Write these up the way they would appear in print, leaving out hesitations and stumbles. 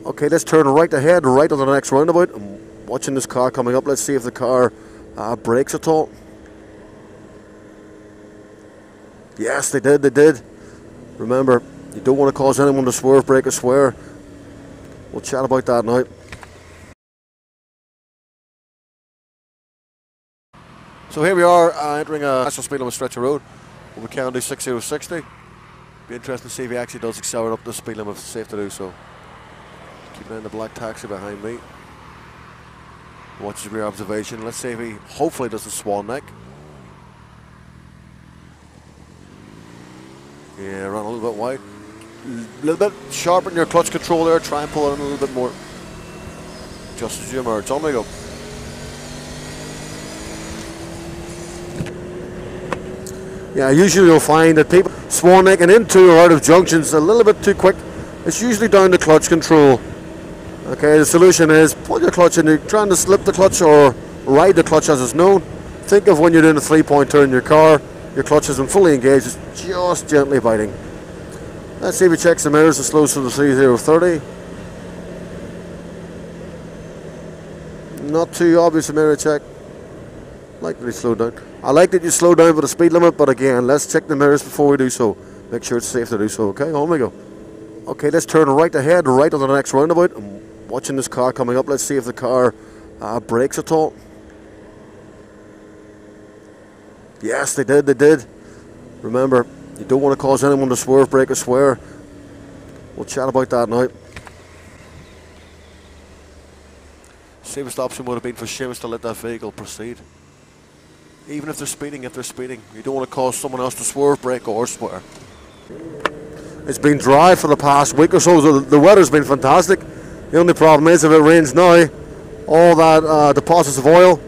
Okay, let's turn right ahead, right on the next roundabout. I'm watching this car coming up. Let's see if the car brakes at all. Yes, they did. Remember, you don't want to cause anyone to swerve, brake or swear. We'll chat about that now. So here we are entering a national speed limit stretch of road. We can do 60 60. Be interesting to see if he actually does accelerate up the speed limit if it's safe to do so. Keep an eye on the black taxi behind me. Watch his rear observation. Let's see if he hopefully doesn't swan neck. Yeah, run a little bit wide. A little bit sharpen your clutch control there. Try and pull it in a little bit more. Just as you emerge. On we go. Yeah, usually you'll find that people swan necking into or out of junctions a little bit too quick. It's usually down to clutch control. Okay, the solution is pull your clutch in. You're trying to slip the clutch or ride the clutch as it's known. Think of when you're doing a 3-point turn in your car, your clutch isn't fully engaged, it's just gently biting. Let's see if he checks the mirrors and slows to the 3030. Not too obvious a mirror check. Like that he slowed down. I like that you slow down for the speed limit, but again, let's check the mirrors before we do so. Make sure it's safe to do so, okay? On we go. Okay, let's turn right ahead, right on the next roundabout. I'm watching this car coming up. Let's see if the car brakes at all. Yes, they did. Remember, you don't want to cause anyone to swerve, brake or swear. We'll chat about that now. Safest option would have been for Seamus to let that vehicle proceed. Even if they're speeding, you don't want to cause someone else to swerve, brake or swear. It's been dry for the past week or so. The weather's been fantastic. The only problem is if it rains now, all that deposits of oil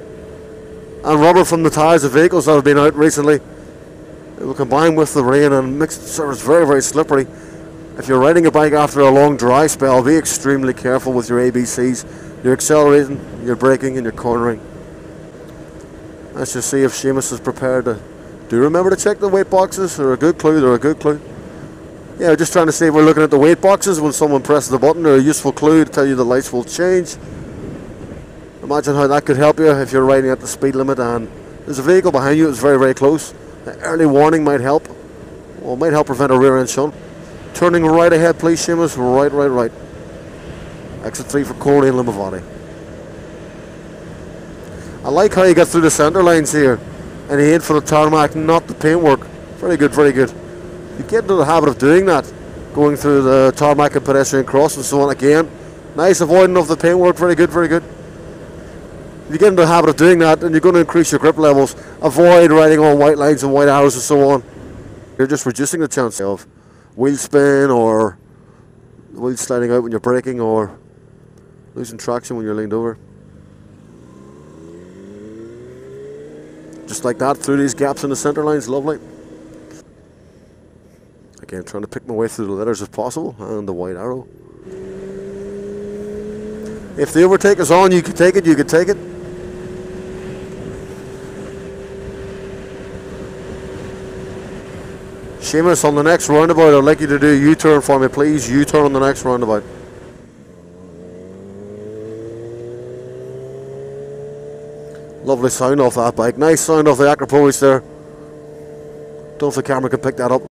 and rubber from the tyres of vehicles that have been out recently, it will combine with the rain and mix it, so it's very, very slippery. If you're riding a bike after a long dry spell, be extremely careful with your ABCs. You're accelerating, you're braking and you're cornering. Let's just see if Seamus is prepared to... Do you remember to check the weight boxes? They're a good clue, Yeah, just trying to see if we're looking at the weight boxes when someone presses the button. They're a useful clue to tell you the lights will change. Imagine how that could help you if you're riding at the speed limit and there's a vehicle behind you that's very, very close. An early warning might help. Well, it might help prevent a rear end shunt. Turning right ahead, please, Seamus. Right. Exit 3 for Corey and Limavady. I like how you get through the centre lines here and you aim for the tarmac, not the paintwork. Very good. You get into the habit of doing that, going through the tarmac and pedestrian cross and so on. Again, nice avoiding of the paintwork. Very good. If you get into the habit of doing that, then you're going to increase your grip levels. Avoid riding on white lines and white arrows and so on. You're just reducing the chance of wheel spin or the wheels sliding out when you're braking or losing traction when you're leaned over. Just like that, through these gaps in the centre lines, lovely. Again, trying to pick my way through the letters if possible, and the white arrow. If the overtake is on, you could take it, Seamus, on the next roundabout, I'd like you to do a U-turn for me, please. U-turn on the next roundabout. Lovely sound off that bike. Nice sound off the Acropolis there. Don't know if the camera can pick that up.